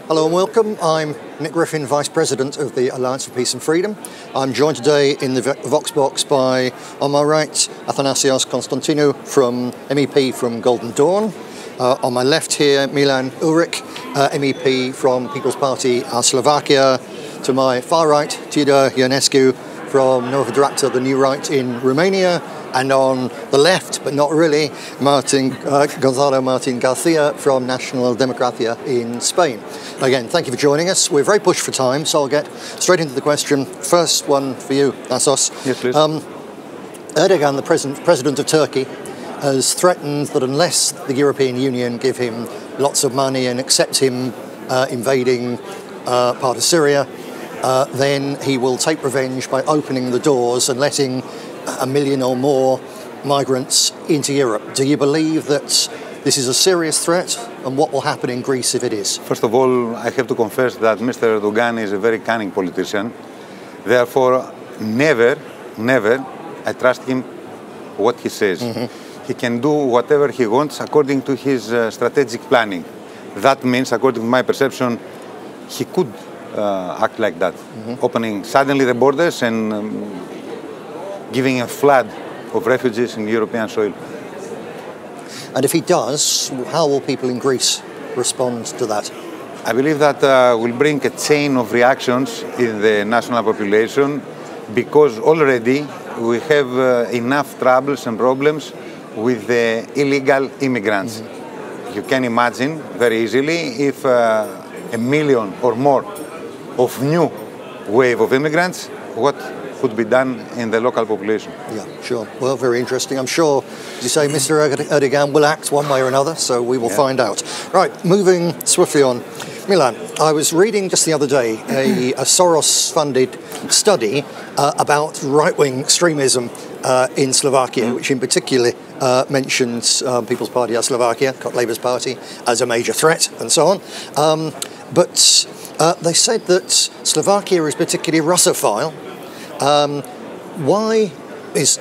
Hello and welcome. I'm Nick Griffin, Vice President of the Alliance for Peace and Freedom. I'm joined today in the Vox Box by, on my right, Athanasios Konstantinou, MEP from Golden Dawn. On my left here, Milan Ulrich, MEP from People's Party Slovakia. To my far right, Tudor Ionescu from Nova Dracta, the New Right in Romania. And on the left, but not really, Gonzalo Martin Garcia from National Democracia in Spain. Again, thank you for joining us. We're very pushed for time, so I'll get straight into the question. First one for you, Tassos. Yes, please. Erdogan, the president of Turkey, has threatened that unless the European Union give him lots of money and accept him invading part of Syria, then he will take revenge by opening the doors and letting 1 million or more migrants into Europe. Do you believe that this is a serious threat, and what will happen in Greece if it is? First of all, I have to confess that Mr. Erdogan is a very cunning politician. Therefore, never I trust him what he says. He can do whatever he wants according to his strategic planning. That means, according to my perception, he could act like that, opening suddenly the borders and giving a flood of refugees in European soil. And if he does, how will people in Greece respond to that? I believe that will bring a chain of reactions in the national population, because already we have enough troubles and problems with the illegal immigrants. You can imagine very easily if 1 million or more of new wave of immigrants, what could be done in the local population. Yeah, sure. Well, very interesting. I'm sure, as you say, Mr. Erdogan will act one way or another, so we will find out. Right, moving swiftly on. Milan, I was reading just the other day a Soros-funded study about right-wing extremism in Slovakia, which in particular mentions People's Party Slovakia, Labour's party, as a major threat, and so on. But they said that Slovakia is particularly Russophile. Why is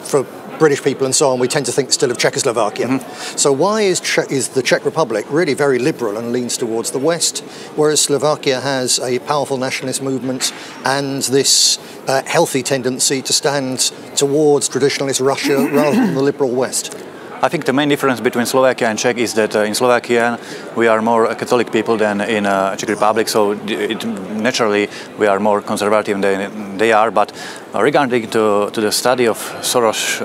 for British people and so on, we tend to think still of Czechoslovakia. So why is the Czech Republic really very liberal and leans towards the West, whereas Slovakia has a powerful nationalist movement and this healthy tendency to stand towards traditionalist Russia rather than the liberal West? I think the main difference between Slovakia and Czech is that in Slovakia we are more Catholic people than in Czech Republic, so naturally we are more conservative than they are. But regarding to the study of Soros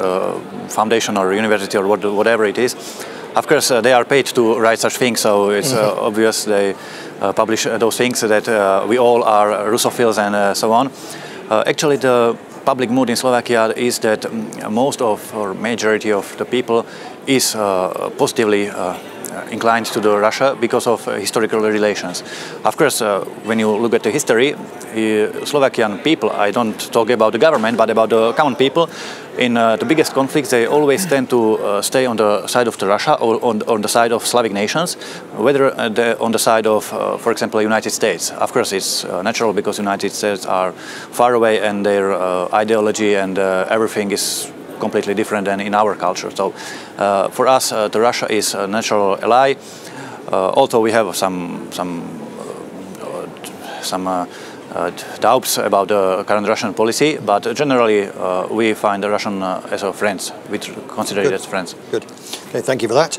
Foundation or university or whatever it is, of course they are paid to write such things, so it's obvious they publish those things that we all are Russophiles and so on. Actually, the public mood in Slovakia is that most of or majority of the people is positively inclined to the Russia because of historical relations. Of course, when you look at the history, Slovakian people, I don't talk about the government, but about the common people, in the biggest conflicts, they always tend to stay on the side of the Russia or on the side of Slavic nations, whether on the side of, for example, United States. Of course, it's natural because United States are far away and their ideology and everything is completely different than in our culture. So for us, the Russia is a natural ally. Although we have some doubts about the current Russian policy, but generally we find the Russian as our friends. We consider it as friends. Good. Okay, thank you for that.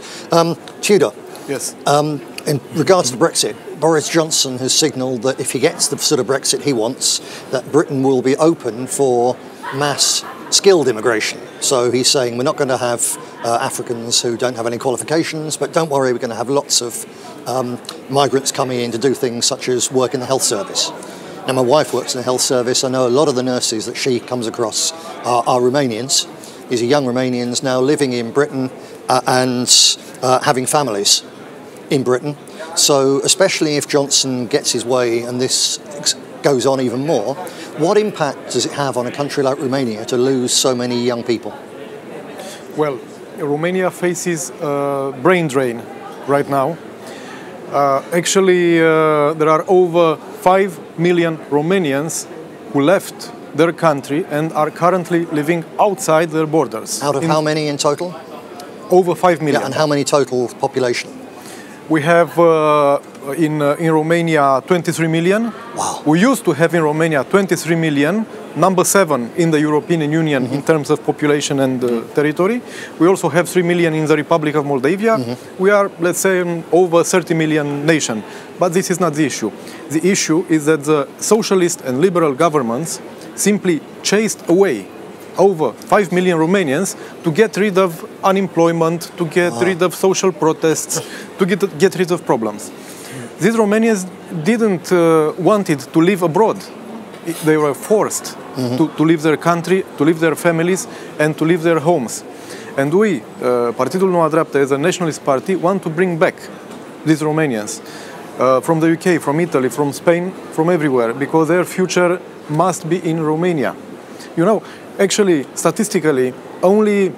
Tudor. Yes. In regards to Brexit, Boris Johnson has signalled that if he gets the sort of Brexit he wants, that Britain will be open for mass skilled immigration. So he's saying we're not going to have Africans who don't have any qualifications, but don't worry, we're going to have lots of migrants coming in to do things such as work in the health service. Now, my wife works in the health service. I know a lot of the nurses that she comes across are Romanians. These are young Romanians now living in Britain and having families in Britain. So especially if Johnson gets his way and this goes on even more, what impact does it have on a country like Romania to lose so many young people? Well, Romania faces brain drain right now. Actually, there are over 5 million Romanians who left their country and are currently living outside their borders. Out of how many in total? Over 5 million. Yeah, and how many total population? We have in Romania 23 million. Wow. We used to have in Romania 23 million, number 7 in the European Union in terms of population and territory. We also have 3 million in the Republic of Moldavia. We are, let's say, over 30 million nation. But this is not the issue. The issue is that the socialist and liberal governments simply chased away over 5 million Romanians to get rid of unemployment, to get rid of social protests, to get rid of problems. These Romanians didn't wanted to live abroad. They were forced to leave their country, to leave their families, and to leave their homes. And we, Partidul Noua Dreaptă, as a nationalist party, want to bring back these Romanians from the UK, from Italy, from Spain, from everywhere, because their future must be in Romania. You know, actually, statistically, only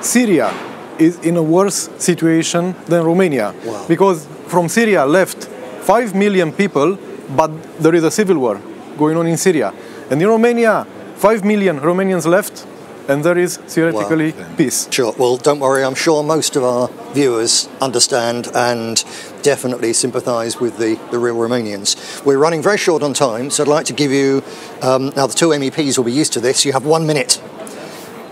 Syria is in a worse situation than Romania. Wow. Because from Syria left 5 million people, but there is a civil war going on in Syria. And in Romania, 5 million Romanians left, and there is theoretically peace. Sure. Well, don't worry. I'm sure most of our viewers understand and definitely sympathise with the real Romanians. We're running very short on time, so I'd like to give you, now the two MEPs will be used to this, you have 1 minute.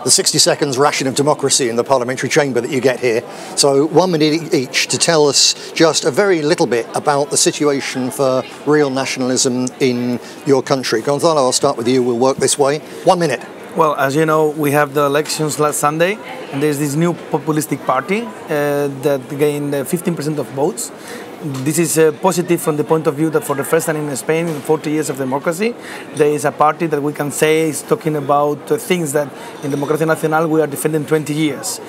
The 60 seconds ration of democracy in the parliamentary chamber that you get here. So 1 minute each to tell us just a very little bit about the situation for real nationalism in your country. Gonzalo, I'll start with you. We'll work this way. 1 minute. Well, as you know, we have the elections last Sunday, and there's this new populistic party that gained 15% of votes. This is positive from the point of view that for the first time in Spain, in 40 years of democracy, there is a party that we can say is talking about things that in Democracia Nacional we are defending 20 years.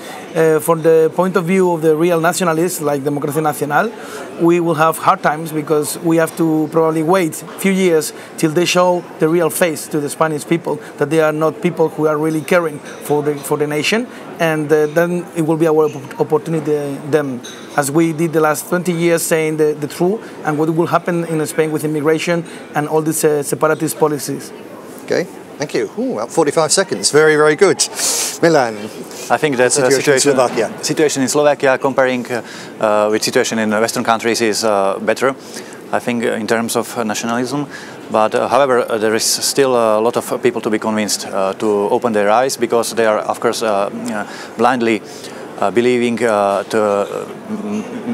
From the point of view of the real nationalists like Democracia Nacional, we will have hard times because we have to probably wait a few years till they show the real face to the Spanish people, that they are not people who are really caring for the nation, and then it will be our opportunity then, as we did the last 20 years saying the truth and what will happen in Spain with immigration and all these separatist policies. Okay, thank you. Ooh, about 45 seconds. Very, very good. Milan. I think that situation in Slovakia comparing with situation in Western countries is better, I think, in terms of nationalism. But however, there is still a lot of people to be convinced to open their eyes, because they are, of course, blindly believing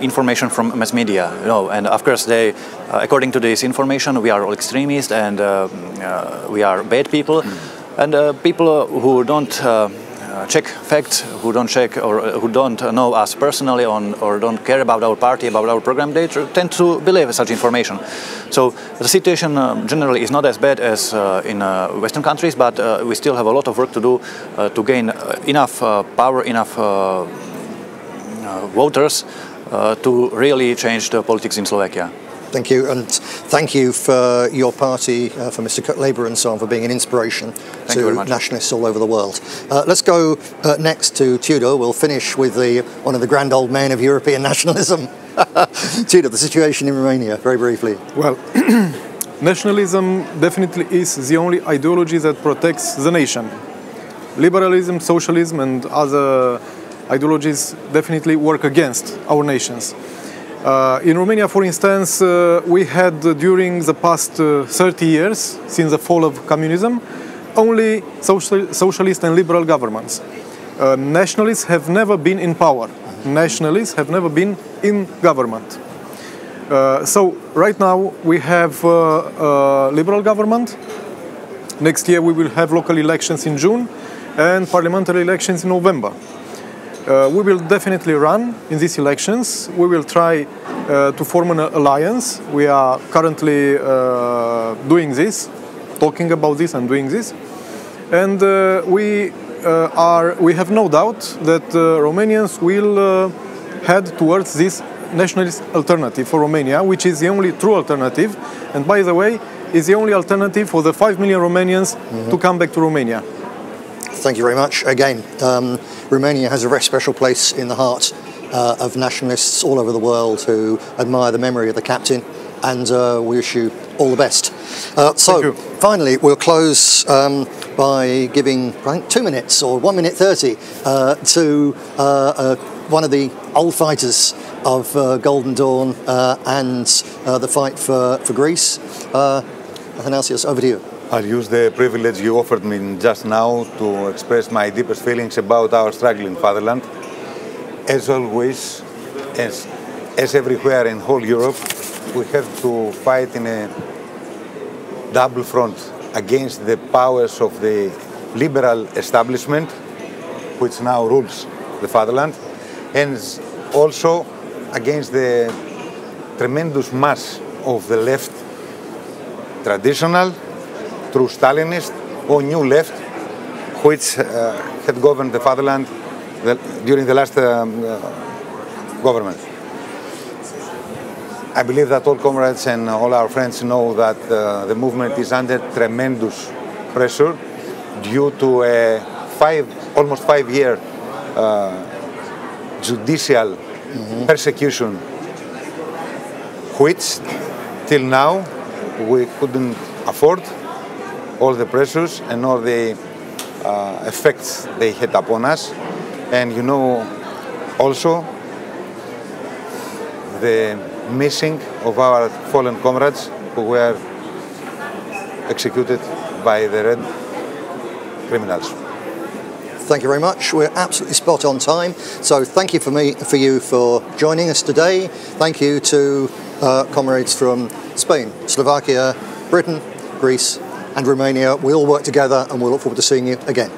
information from mass media. You know, and of course, they, according to this information, we are all extremists and we are bad people, and people who don't check facts, who don't check or who don't know us personally or don't care about our party, about our program, they tend to believe such information. So the situation generally is not as bad as in Western countries, but we still have a lot of work to do to gain enough power, enough voters to really change the politics in Slovakia. Thank you, and thank you for your party, for Mr. Labour and so on, for being an inspiration to nationalists all over the world. Let's go next to Tudor. We'll finish with one of the grand old men of European nationalism. Tudor, the situation in Romania, very briefly. Well, nationalism definitely is the only ideology that protects the nation. Liberalism, socialism, and other ideologies definitely work against our nations. In Romania, for instance, we had during the past 30 years, since the fall of communism, only socialist and liberal governments. Nationalists have never been in power. Nationalists have never been in government. So right now we have a liberal government. Next year we will have local elections in June and parliamentary elections in November. We will definitely run in these elections. We will try to form an alliance. We are currently doing this, talking about this and doing this. And we have no doubt that Romanians will head towards this nationalist alternative for Romania, which is the only true alternative. And by the way, is the only alternative for the 5 million Romanians to come back to Romania. Thank you very much. Again, Romania has a very special place in the heart of nationalists all over the world who admire the memory of the captain, and we wish you all the best. So, finally, we'll close by giving 2 minutes or 1 minute 30 to one of the old fighters of Golden Dawn and the fight for Greece. Athanasios, over to you. I'll use the privilege you offered me just now to express my deepest feelings about our struggling fatherland. As always, as everywhere in whole Europe, we have to fight in a double front against the powers of the liberal establishment, which now rules the fatherland, and also against the tremendous mass of the left, traditional, true Stalinist, or new left, which had governed the fatherland during the last government. I believe that all comrades and all our friends know that the movement is under tremendous pressure due to a almost 5-year judicial persecution, which till now we couldn't afford, all the pressures and all the effects they had upon us. And you know also the missing of our fallen comrades who were executed by the red criminals. Thank you very much. We're absolutely spot on time. So thank you for you for joining us today. Thank you to comrades from Spain, Slovakia, Britain, Greece and Romania. We all work together and we'll look forward to seeing you again.